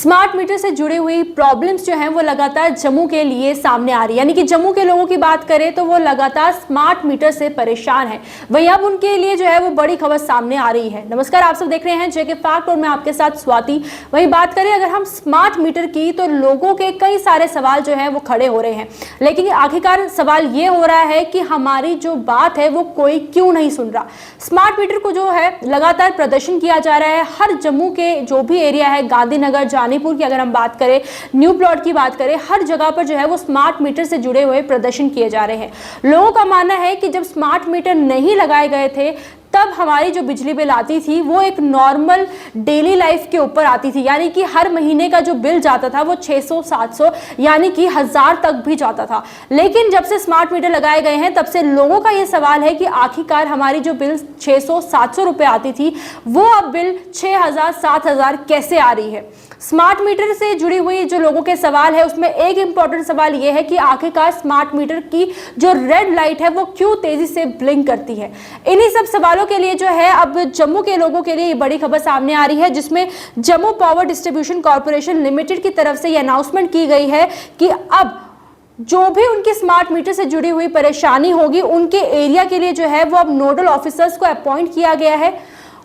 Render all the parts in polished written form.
Smart meter से जुड़ी हुई प्रॉब्लम्स जो हैं वो लगातार जम्मू के लिए सामने आ रही है। यानी कि जम्मू के लोगों की बात करें तो वो लगातार स्मार्ट मीटर से परेशान है। वहीं अब उनके लिए जो है वो बड़ी खबर सामने आ रही है। नमस्कार, आप सब देख रहे हैं जेके फैक्ट और मैं आपके साथ स्वाति। वहीं बात करें अगर हम स्मार्ट मीटर की तो लोगों के कई सारे सवाल जो है वो खड़े हो रहे हैं, लेकिन आखिरकार सवाल ये हो रहा है कि हमारी जो बात है वो कोई क्यों नहीं सुन रहा। स्मार्ट मीटर को जो है लगातार प्रदर्शन किया जा रहा है। हर जम्मू के जो भी एरिया है, गांधीनगर, जानीपुर की अगर हम बात करें, न्यू प्लॉट की बात करें, हर जगह पर जो है वो स्मार्ट मीटर से जुड़े हुए प्रदर्शन किए जा रहे हैं। लोगों का मानना है कि जब स्मार्ट मीटर नहीं लगाए गए थे तब हमारी जो बिजली बिल आती थी वो एक नॉर्मल डेली लाइफ के ऊपर आती थी। यानी कि हर महीने का जो बिल जाता था वो 600-700 यानी कि 1000 तक भी जाता था। लेकिन जब से स्मार्ट मीटर लगाए गए हैं तब से लोगों का ये सवाल है कि आखिरकार हमारी जो बिल 600-700 रुपए आती थी वो अब बिल 6000-7000 कैसे आ रही है। स्मार्ट मीटर से जुड़ी हुई जो लोगों के सवाल है उसमें एक इंपॉर्टेंट सवाल यह है कि आखिरकार स्मार्ट मीटर की जो रेड लाइट है वो क्यों तेजी से ब्लिंक करती है। इन्हीं सब सवालों के लिए जो है अब जम्मू के लोगों के लिए ये बड़ी खबर सामने आ रही है, जिसमें Jammu power distribution corporation limited की तरफ से ये अनाउंसमेंट की गई है कि अब जो भी उनकी स्मार्ट मीटर से जुड़ी हुई परेशानी होगी उनके एरिया के लिए जो है वो अब नोडल ऑफिसर्स को अपॉइंट किया गया है।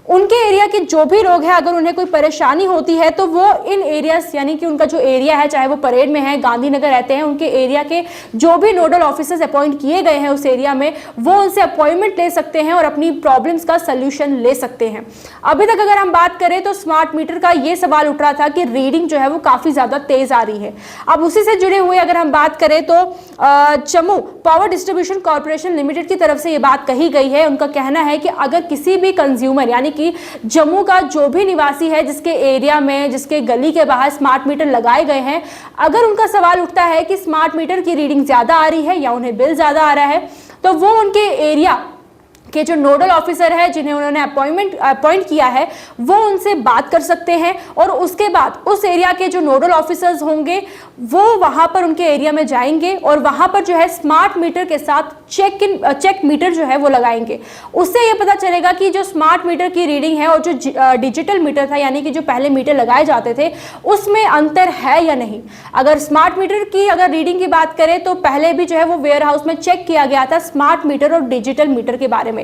उनके एरिया के जो भी लोग हैं अगर उन्हें कोई परेशानी होती है तो वो इन एरियाज यानी कि उनका जो एरिया है, चाहे वो परेड में है, गांधीनगर रहते हैं, उनके एरिया के जो भी नोडल ऑफिसर्स अपॉइंट किए गए हैं उस एरिया में, वो उनसे अपॉइंटमेंट ले सकते हैं और अपनी प्रॉब्लम्स का सोल्यूशन ले सकते हैं। अभी तक अगर हम बात करें तो स्मार्ट मीटर का ये सवाल उठ रहा था कि रीडिंग जो है वो काफ़ी ज़्यादा तेज़ आ रही है। अब उसी से जुड़े हुए अगर हम बात करें तो Jammu power distribution corporation limited की तरफ से ये बात कही गई है। उनका कहना है कि अगर किसी भी कंज्यूमर यानी कि जम्मू का जो भी निवासी है जिसके एरिया में, जिसके गली के बाहर स्मार्ट मीटर लगाए गए हैं, अगर उनका सवाल उठता है कि स्मार्ट मीटर की रीडिंग ज्यादा आ रही है या उन्हें बिल ज्यादा आ रहा है, तो वो उनके एरिया के जो नोडल ऑफिसर है जिन्हें उन्होंने अपॉइंट किया है वो उनसे बात कर सकते हैं और उसके बाद उस एरिया के जो नोडल ऑफिसर्स होंगे वो वहां पर उनके एरिया में जाएंगे और वहां पर जो है स्मार्ट मीटर के साथ चेक मीटर जो है वो लगाएंगे। उससे ये पता चलेगा कि जो स्मार्ट मीटर की रीडिंग है और जो डिजिटल मीटर था यानी कि जो पहले मीटर लगाए जाते थे उसमें अंतर है या नहीं। अगर स्मार्ट मीटर की अगर रीडिंग की बात करें तो पहले भी जो है वो वेयर हाउस में चेक किया गया था स्मार्ट मीटर और डिजिटल मीटर के बारे में,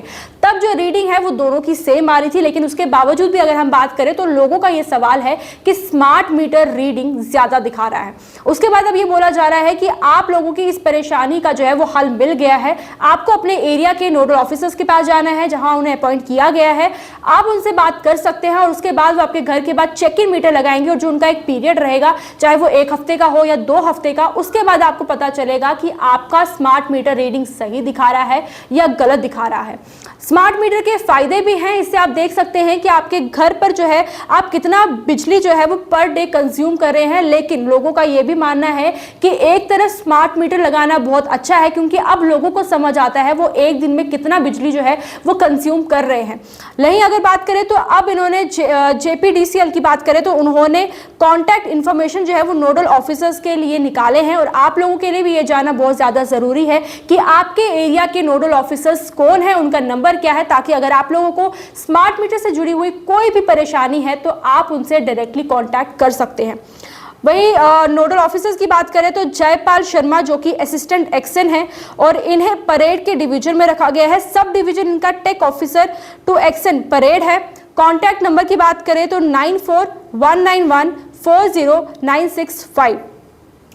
तब जो रीडिंग है वो दोनों की सेम आ रही थी। लेकिन उसके बावजूद भी अगर हम बात करें तो लोगों का ये सवाल है कि स्मार्ट मीटर रीडिंग ज्यादा दिखा रहा है। उसके बाद अब ये बोला जा रहा है कि आप लोगों की इस परेशानी का जो है वो हल मिल गया है। आपको अपने एरिया के नोडल ऑफिसर्स के पास जाना है जहां उन्हें अपॉइंट किया गया है, आप उनसे बात कर सकते हैं और उसके बाद वो आपके घर के बाद चेक इन मीटर लगाएंगे और जो उनका एक पीरियड रहेगा, चाहे वो 1 हफ्ते का हो या 2 हफ्ते का, उसके बाद आपको पता चलेगा कि आपका स्मार्ट मीटर रीडिंग सही दिखा रहा है या गलत दिखा रहा है। स्मार्ट मीटर के फायदे भी हैं। इससे आप देख सकते हैं कि आपके घर पर जो है आप कितना बिजली जो है वो पर डे कंज्यूम कर रहे हैं। लेकिन लोगों का ये भी मानना है कि एक तरफ स्मार्ट मीटर लगाना बहुत अच्छा है क्योंकि अब लोगों को समझ आता है वो एक दिन में कितना बिजली जो है वो कंज्यूम कर रहे हैं। नहीं, अगर बात करें तो अब इन्होंने JPDCL की बात करें तो उन्होंने कॉन्टैक्ट इन्फॉर्मेशन जो है वो नोडल ऑफिसर्स के लिए निकाले हैं और आप लोगों के लिए भी ये जानना बहुत ज़्यादा ज़रूरी है कि आपके एरिया के नोडल ऑफिसर्स कौन है, उनका नंबर क्या है, ताकि अगर आप लोगों को स्मार्ट मीटर से जुड़ी हुई कोई भी परेशानी है तो आप उनसे डायरेक्टली कांटेक्ट कर सकते हैं। वही नोडल ऑफिसर्स की बात करें तो जयपाल शर्मा जो कि असिस्टेंट एक्शन है और इन्हें परेड के डिवीजन में रखा गया है। सब डिवीजन इनका take officer to action parade है। कॉन्टैक्ट नंबर की बात करें तो 9419140965।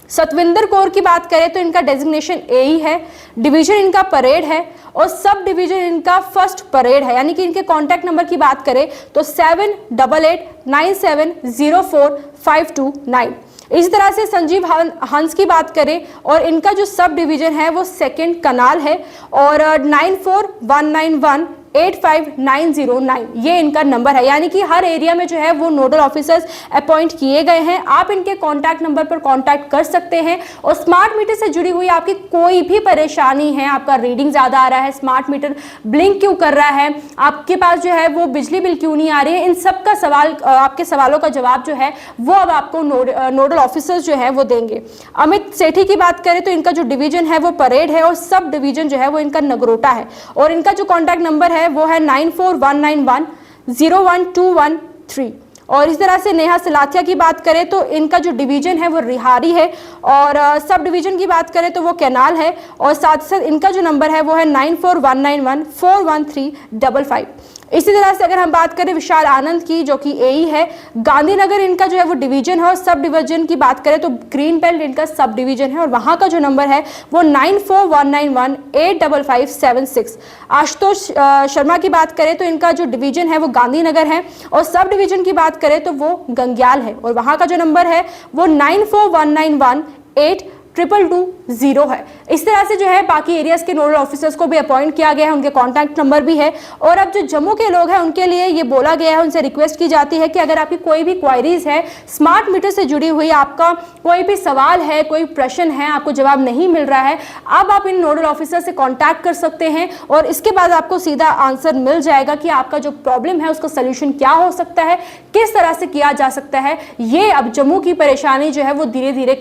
सतविंदर कौर की बात करें तो इनका डेजिग्नेशन AE है, डिवीजन इनका परेड है और सब डिवीजन इनका फर्स्ट परेड है। यानी कि इनके कॉन्टैक्ट नंबर की बात करें तो 7889704529। इसी तरह से संजीव हंस की बात करें और इनका जो सब डिवीजन है वो सेकंड कनाल है और 9419185909 ये इनका नंबर है। यानी कि हर एरिया में जो है वो नोडल ऑफिसर्स अपॉइंट किए गए हैं। आप इनके कॉन्टैक्ट नंबर पर कॉन्टैक्ट कर सकते हैं और स्मार्ट मीटर से जुड़ी हुई आपकी कोई भी परेशानी है, आपका रीडिंग ज़्यादा आ रहा है, स्मार्ट मीटर ब्लिंक क्यों कर रहा है, आपके पास जो है वो बिजली बिल क्यों नहीं आ रही है, इन सब का सवाल, आपके सवालों का जवाब जो है वो अब आपको नोडल ऑफिसर्स जो है वो देंगे। अमित सेठी की बात करें तो इनका जो डिवीजन है वो परेड है और सब डिवीजन जो है वो इनका नगरोटा है और इनका जो कॉन्टैक्ट नंबर है वो है 9419101213। और इस तरह से नेहा सलाथिया की बात करें तो इनका जो डिवीजन है वो रिहारी है, और सब डिवीजन की बात करें तो वो कैनाल है, और साथ ही साथ इनका जो नंबर है वो है 9419141355। इसी तरह से अगर हम बात करें विशाल आनंद की, जो कि एई है, गांधीनगर इनका जो है वो डिवीजन है, और सब डिवीजन की बात करें तो ग्रीन बेल्ट इनका सब डिवीजन है, और वहां का जो नंबर है वो 9419185576। आशुतोष शर्मा की बात करें तो इनका जो डिवीजन है वो गांधीनगर है, और सब डिवीजन की बात करें तो वो गंग्याल है, और वहां का जो नंबर है वो 9419182220 है। इस तरह से जो है बाकी एरियाज के नोडल ऑफिसर्स को भी अपॉइंट किया गया है, उनके कॉन्टैक्ट नंबर भी है। और अब जो जम्मू के लोग हैं उनके लिए ये बोला गया है, उनसे रिक्वेस्ट की जाती है कि अगर आपकी कोई भी क्वायरीज है स्मार्ट मीटर से जुड़ी हुई, आपका कोई भी सवाल है, कोई प्रश्न है, आपको जवाब नहीं मिल रहा है, अब आप इन नोडल ऑफिसर से कॉन्टैक्ट कर सकते हैं, और इसके बाद आपको सीधा आंसर मिल जाएगा कि आपका जो प्रॉब्लम है उसका सोल्यूशन क्या हो सकता है, किस तरह से किया जा सकता है। ये अब जम्मू की परेशानी जो है वो धीरे धीरे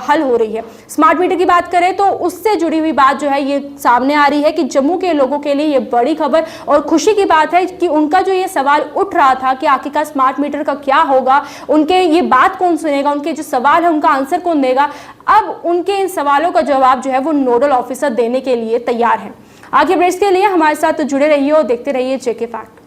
हल हो रही है। स्मार्ट मीटर की बात करें तो उससे जुड़ी हुई बात जो है ये सामने आ रही है कि जम्मू के लोगों के लिए ये बड़ी खबर और खुशी की बात है कि उनका जो ये सवाल उठ रहा था कि आखिरकार स्मार्ट मीटर का क्या होगा, उनके ये बात कौन सुनेगा, उनके जो सवाल है उनका आंसर कौन देगा, अब उनके इन सवालों का जवाब जो है वो नोडल ऑफिसर देने के लिए तैयार है। आगे अपडेट्स के लिए हमारे साथ जुड़े रहिए और देखते रहिए जेके फैक्ट।